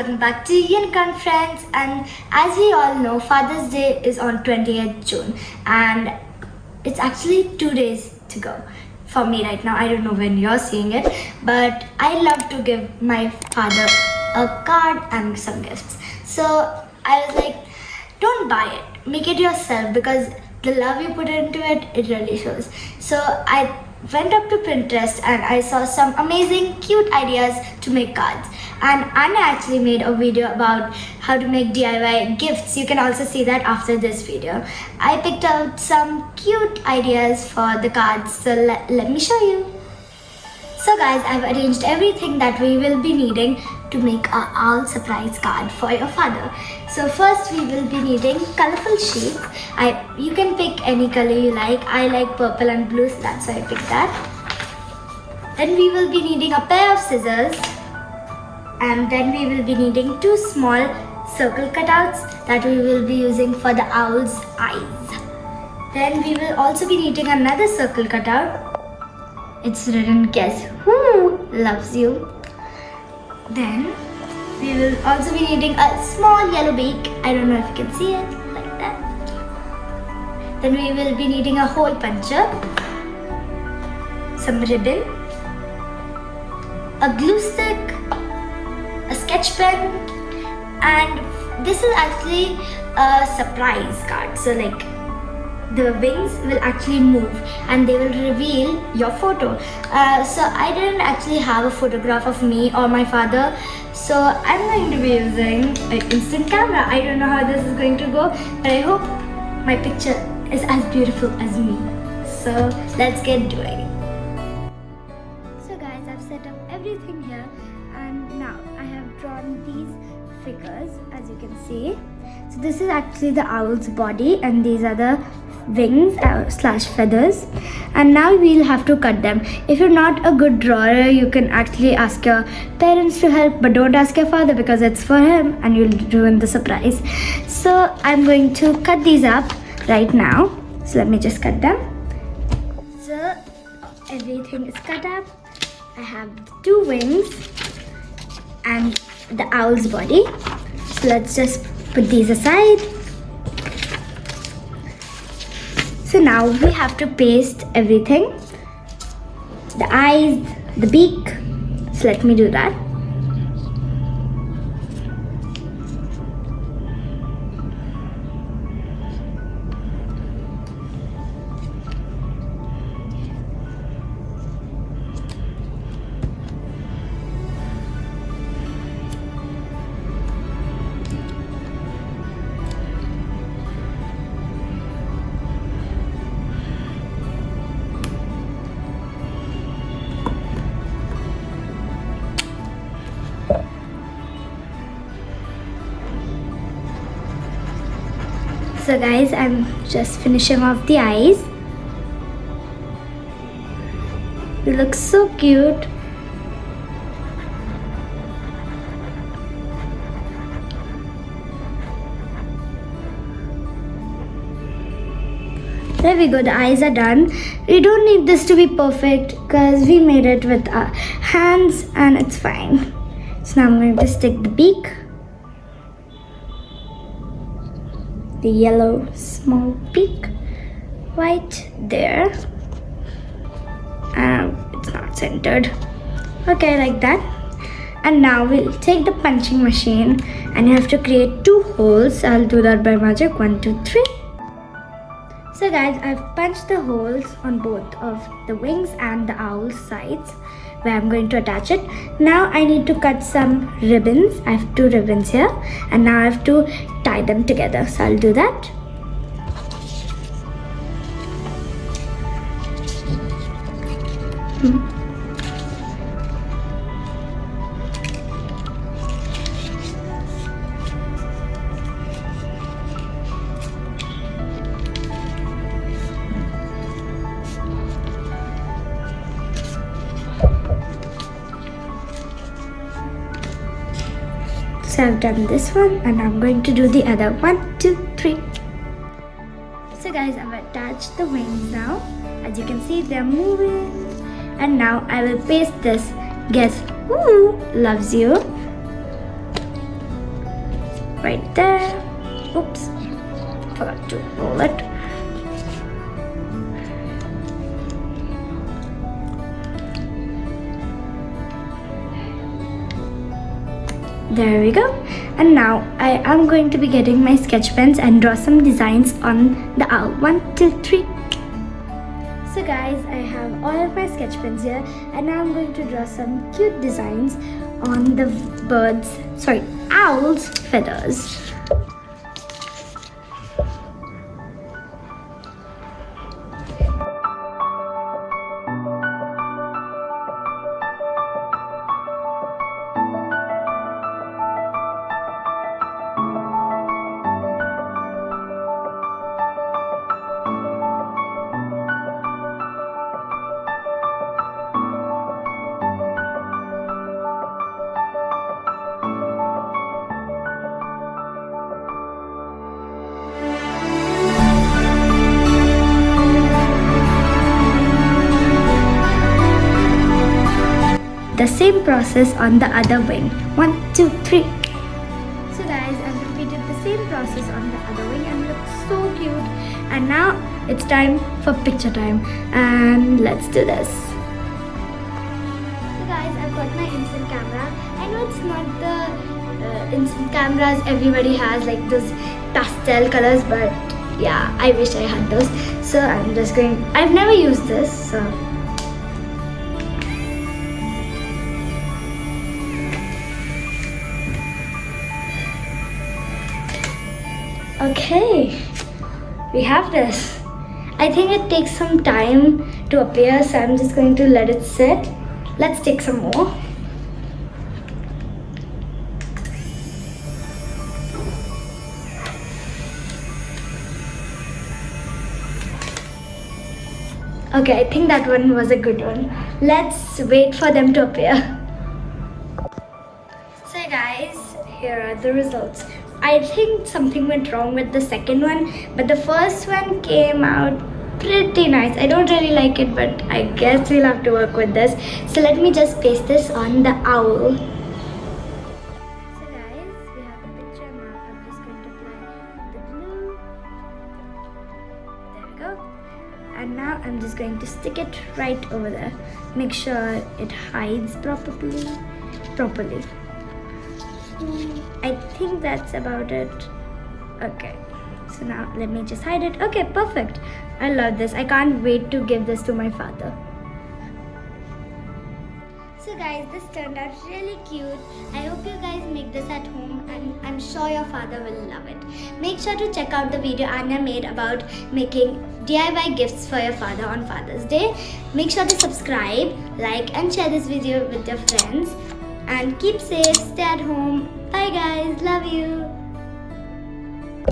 welcome back to Unicorn Friends. And as we all know, Father's Day is on 28th June and it's actually 2 days to go. For me right now, I don't know when you're seeing it, but I love to give my father a card and some gifts. So I was like, don't buy it, make it yourself, because the love you put into it, it really shows. So I went up to Pinterest and I saw some amazing cute ideas to make cards, and Anna actually made a video about how to make DIY gifts. You can also see that after this video. I picked out some cute ideas for the cards, so let me show you. So guys, I've arranged everything that we will be needing to make our owl surprise card for your father. So first we will be needing colorful sheets. You can pick any color you like. I like purple and blue, so that's why I picked that. Then we will be needing a pair of scissors, and then we will be needing 2 small circle cutouts that we will be using for the owl's eyes. Then we will also be needing another circle cutout. It's written, "Guess who loves you?" Then we will also be needing a small yellow beak. I don't know if you can see it, like that. Then we will be needing a hole puncher, some ribbon, a glue stick, a sketch pen, and this is actually a surprise card. So like, the wings will actually move and they will reveal your photo. So I didn't actually have a photograph of me or my father, so I'm going to be using an instant camera. I don't know how this is going to go, but I hope my picture is as beautiful as me. So let's get doing it. So guys, I've set up everything here, and now I have drawn these figures, as you can see. So this is actually the owl's body, and these are the wings slash feathers, and now we'll have to cut them. If you're not a good drawer, you can actually ask your parents to help, but don't ask your father because it's for him and you'll ruin the surprise. So I'm going to cut these up right now. So let me just cut them. So everything is cut up. I have 2 wings and the owl's body. So let's just put these aside. So now we have to paste everything, the eyes, the beak. So let me do that. So guys, I'm just finishing off the eyes. It looks so cute. There we go, the eyes are done. We don't need this to be perfect because we made it with our hands and it's fine. So now I'm going to stick the beak. The yellow small beak right there, and it's not centered. Okay, like that. And now we'll take the punching machine and you have to create 2 holes. I'll do that by magic. 1, 2, 3. So guys, I've punched the holes on both of the wings and the owl's sides where I'm going to attach it. Now I need to cut some ribbons. I have 2 ribbons here, and now I have to tie them together. So I'll do that. So I've done this one, and I'm going to do the other. 1, 2, 3. So guys, I've attached the wings now. As you can see, they're moving. And now I will paste this "Guess Who Loves You" right there. Oops, forgot to roll it. There we go. And now I am going to be getting my sketch pens and draw some designs on the owl. 1, 2, 3. So guys, I have all of my sketch pens here, and now I'm going to draw some cute designs on the owl's feathers. The same process on the other wing. 1, 2, 3. So guys, I've repeated the same process on the other wing and it looks so cute. And now it's time for picture time, and let's do this. So guys, I've got my instant camera. I know it's not the instant cameras everybody has, like those pastel colors, but yeah, I wish I had those. So I've never used this, so okay, we have this. I think it takes some time to appear, so I'm just going to let it sit. Let's take some more. Okay, I think that one was a good one. Let's wait for them to appear. So guys, here are the results. I think something went wrong with the second one, but the first one came out pretty nice. I don't really like it, but I guess we'll have to work with this. So let me just paste this on the owl. So guys, we have the picture now. I'm just going to apply the glue. There we go. And now I'm just going to stick it right over there. Make sure it hides properly. I think that's about it. Okay, so now let me just hide it. Okay, perfect. I love this. I can't wait to give this to my father. So guys, this turned out really cute. I hope you guys make this at home, and I'm sure your father will love it. Make sure to check out the video Anya made about making DIY gifts for your father on Father's Day. Make sure to subscribe, like and share this video with your friends. And keep safe, stay at home. Bye guys, love you.